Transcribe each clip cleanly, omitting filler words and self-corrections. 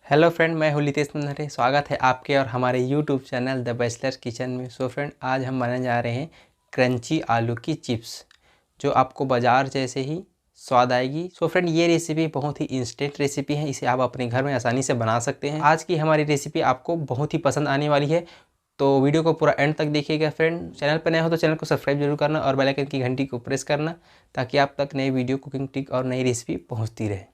Hello friend, मैं हूँ लितेश नंदरे। स्वागत है आपके और हमारे YouTube channel the Bachelors Kitchen में। सो फ्रेंड, आज हम बनाने जा रहे हैं क्रंची आलू की चिप्स, जो आपको बाज़ार जैसे ही स्वाद आएगी। सो फ्रेंड, ये रेसिपी बहुत ही इंस्टेंट रेसिपी है। इसे आप अपने घर में आसानी से बना सकते हैं। आज की हमारी रेसिपी आपको बहुत ही पसंद आने वाली है, तो वीडियो को पूरा एंड तक देखिएगा। फ्रेंड, चैनल पर नए हो तो चैनल को सब्सक्राइब जरूर करना और बेल आइकन की घंटी को प्रेस करना, ताकि आप तक नई वीडियो, कुकिंग टिप और नई रेसिपी पहुँचती रहे।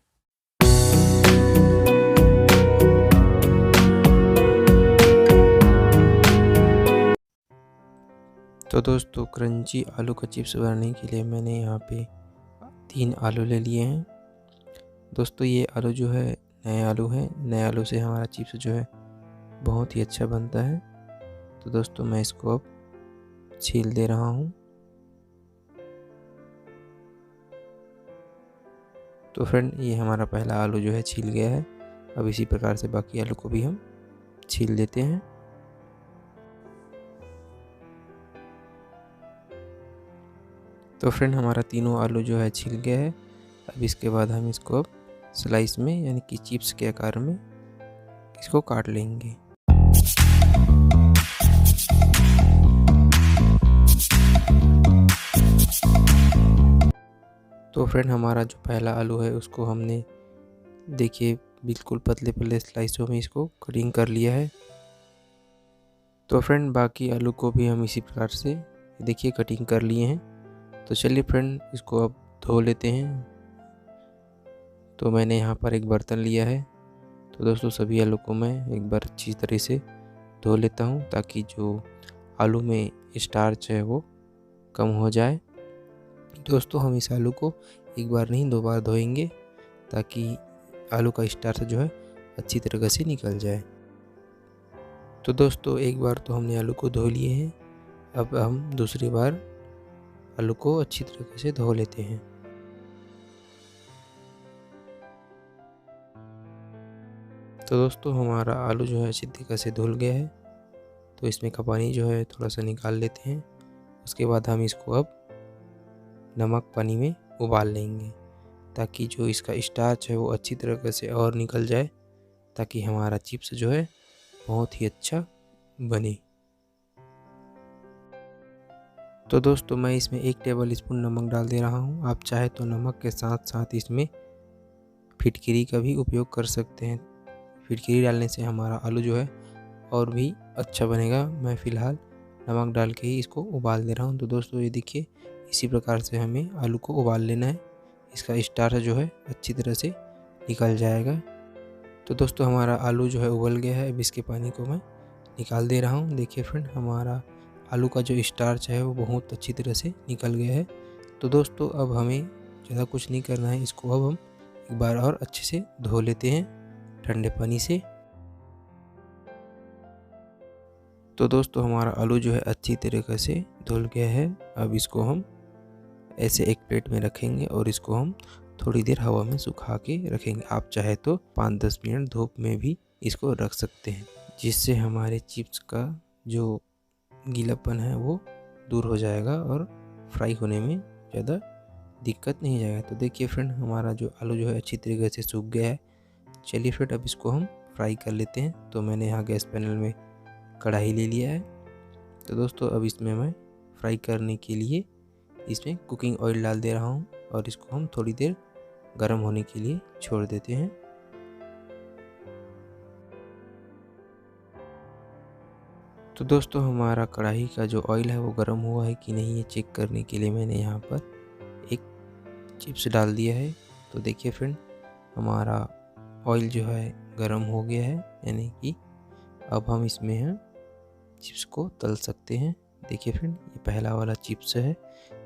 तो दोस्तों, क्रंची आलू का चिप्स बनाने के लिए मैंने यहाँ पे 3 आलू ले लिए हैं। दोस्तों, ये आलू जो है नए आलू हैं। नए आलू से हमारा चिप्स जो है बहुत ही अच्छा बनता है। तो दोस्तों, मैं इसको अब छील दे रहा हूँ। तो फ्रेंड, ये हमारा पहला आलू जो है छील गया है। अब इसी प्रकार से बाकी आलू को भी हम छील देते हैं। तो फ्रेंड, हमारा तीनों आलू जो है छिल गया है। अब इसके बाद हम इसको अब स्लाइस में, यानी कि चिप्स के आकार में इसको काट लेंगे। तो फ्रेंड, हमारा जो पहला आलू है उसको हमने देखिए बिल्कुल पतले पतले स्लाइसों में इसको कटिंग कर लिया है। तो फ्रेंड, बाकी आलू को भी हम इसी प्रकार से देखिए कटिंग कर लिए हैं। तो चलिए फ्रेंड, इसको अब धो लेते हैं। तो मैंने यहाँ पर एक बर्तन लिया है। तो दोस्तों, सभी आलू को मैं एक बार अच्छी तरह से धो लेता हूँ, ताकि जो आलू में स्टार्च है वो कम हो जाए। दोस्तों, हम इस आलू को एक बार नहीं 2 बार धोएंगे, ताकि आलू का स्टार्च जो है अच्छी तरीके से निकल जाए। तो दोस्तों, एक बार तो हमने आलू को धो लिए हैं। अब हम दूसरी बार आलू को अच्छी तरीके से धो लेते हैं। तो दोस्तों, हमारा आलू जो है अच्छी तरीके से धुल गया है। तो इसमें का पानी जो है थोड़ा सा निकाल लेते हैं। उसके बाद हम इसको अब नमक पानी में उबाल लेंगे, ताकि जो इसका स्टार्च है वो अच्छी तरीके से और निकल जाए, ताकि हमारा चिप्स जो है बहुत ही अच्छा बने। तो दोस्तों, मैं इसमें 1 टेबल स्पून नमक डाल दे रहा हूँ। आप चाहे तो नमक के साथ साथ इसमें फिटकरी का भी उपयोग कर सकते हैं। फिटकरी डालने से हमारा आलू जो है और भी अच्छा बनेगा। मैं फ़िलहाल नमक डाल के ही इसको उबाल दे रहा हूँ। तो दोस्तों, ये देखिए इसी प्रकार से हमें आलू को उबाल लेना है। इसका स्टार्च जो है अच्छी तरह से निकल जाएगा। तो दोस्तों, हमारा आलू जो है उबल गया है। अब इसके पानी को मैं निकाल दे रहा हूँ। देखिए फ्रेंड, हमारा आलू का जो स्टार्च है वो बहुत अच्छी तरह से निकल गया है। तो दोस्तों, अब हमें ज़्यादा कुछ नहीं करना है। इसको अब हम एक बार और अच्छे से धो लेते हैं ठंडे पानी से। तो दोस्तों, हमारा आलू जो है अच्छी तरीके से धुल गया है। अब इसको हम ऐसे एक प्लेट में रखेंगे और इसको हम थोड़ी देर हवा में सुखा के रखेंगे। आप चाहे तो 5-10 मिनट धूप में भी इसको रख सकते हैं, जिससे हमारे चिप्स का जो गीलापन है वो दूर हो जाएगा और फ्राई होने में ज़्यादा दिक्कत नहीं जाएगा। तो देखिए फ्रेंड, हमारा जो आलू जो है अच्छी तरीके से सूख गया है। चलिए फ्रेंड, अब इसको हम फ्राई कर लेते हैं। तो मैंने यहाँ गैस पैनल में कढ़ाई ले लिया है। तो दोस्तों, अब इसमें मैं फ्राई करने के लिए इसमें कुकिंग ऑयल डाल दे रहा हूँ और इसको हम थोड़ी देर गर्म होने के लिए छोड़ देते हैं। तो दोस्तों, हमारा कढ़ाई का जो ऑयल है वो गर्म हुआ है कि नहीं, ये चेक करने के लिए मैंने यहाँ पर एक चिप्स डाल दिया है। तो देखिए फ्रेंड, हमारा ऑयल जो है गर्म हो गया है, यानी कि अब हम इसमें चिप्स को तल सकते हैं। देखिए फ्रेंड, ये पहला वाला चिप्स है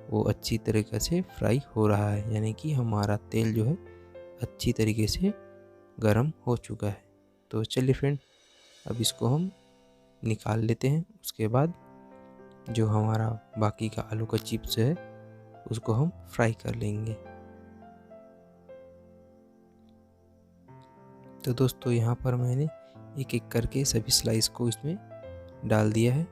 वो अच्छी तरीके से फ्राई हो रहा है, यानी कि हमारा तेल जो है अच्छी तरीके से गर्म हो चुका है। तो चलिए फ्रेंड, अब इसको हम निकाल लेते हैं। उसके बाद जो हमारा बाकी का आलू का चिप्स है उसको हम फ्राई कर लेंगे। तो दोस्तों, यहाँ पर मैंने एक एक करके सभी स्लाइस को इसमें डाल दिया है।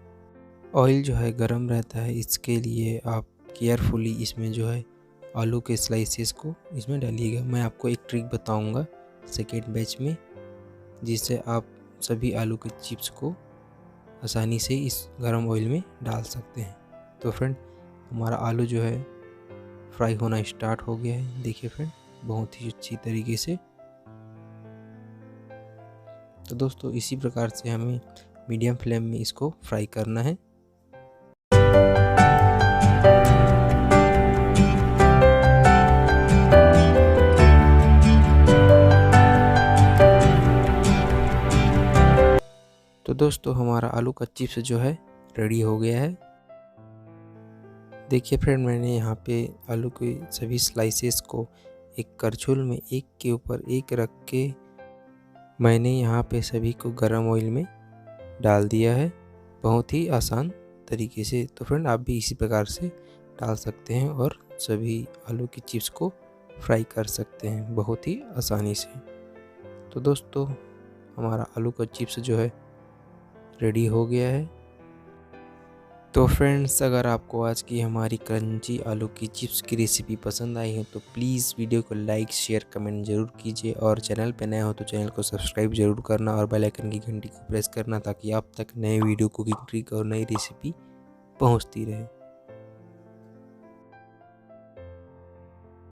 ऑयल जो है गर्म रहता है, इसके लिए आप केयरफुली इसमें जो है आलू के स्लाइसेस को इसमें डालिएगा। मैं आपको एक ट्रिक बताऊंगा सेकेंड बैच में, जिससे आप सभी आलू के चिप्स को आसानी से इस गरम ऑयल में डाल सकते हैं। तो फ्रेंड हमारा आलू जो है फ्राई होना स्टार्ट हो गया है। देखिए फ्रेंड बहुत ही अच्छी तरीके से। तो दोस्तों इसी प्रकार से हमें मीडियम फ्लेम में इसको फ्राई करना है। तो दोस्तों हमारा आलू का चिप्स जो है रेडी हो गया है। देखिए फ्रेंड मैंने यहाँ पे आलू के सभी स्लाइसेस को एक करछुल में एक के ऊपर एक रख के मैंने यहाँ पे सभी को गरम ऑयल में डाल दिया है, बहुत ही आसान तरीके से। तो फ्रेंड आप भी इसी प्रकार से डाल सकते हैं और सभी आलू की चिप्स को फ्राई कर सकते हैं बहुत ही आसानी से। तो दोस्तों हमारा आलू का चिप्स जो है रेडी हो गया है। तो फ्रेंड्स अगर आपको आज की हमारी क्रंची आलू की चिप्स की रेसिपी पसंद आई हो तो प्लीज़ वीडियो को लाइक शेयर कमेंट ज़रूर कीजिए, और चैनल पे नया हो तो चैनल को सब्सक्राइब ज़रूर करना और बेल आइकन की घंटी को प्रेस करना ताकि आप तक नए वीडियो कुकिंग ट्रिक और नई रेसिपी पहुंचती रहे।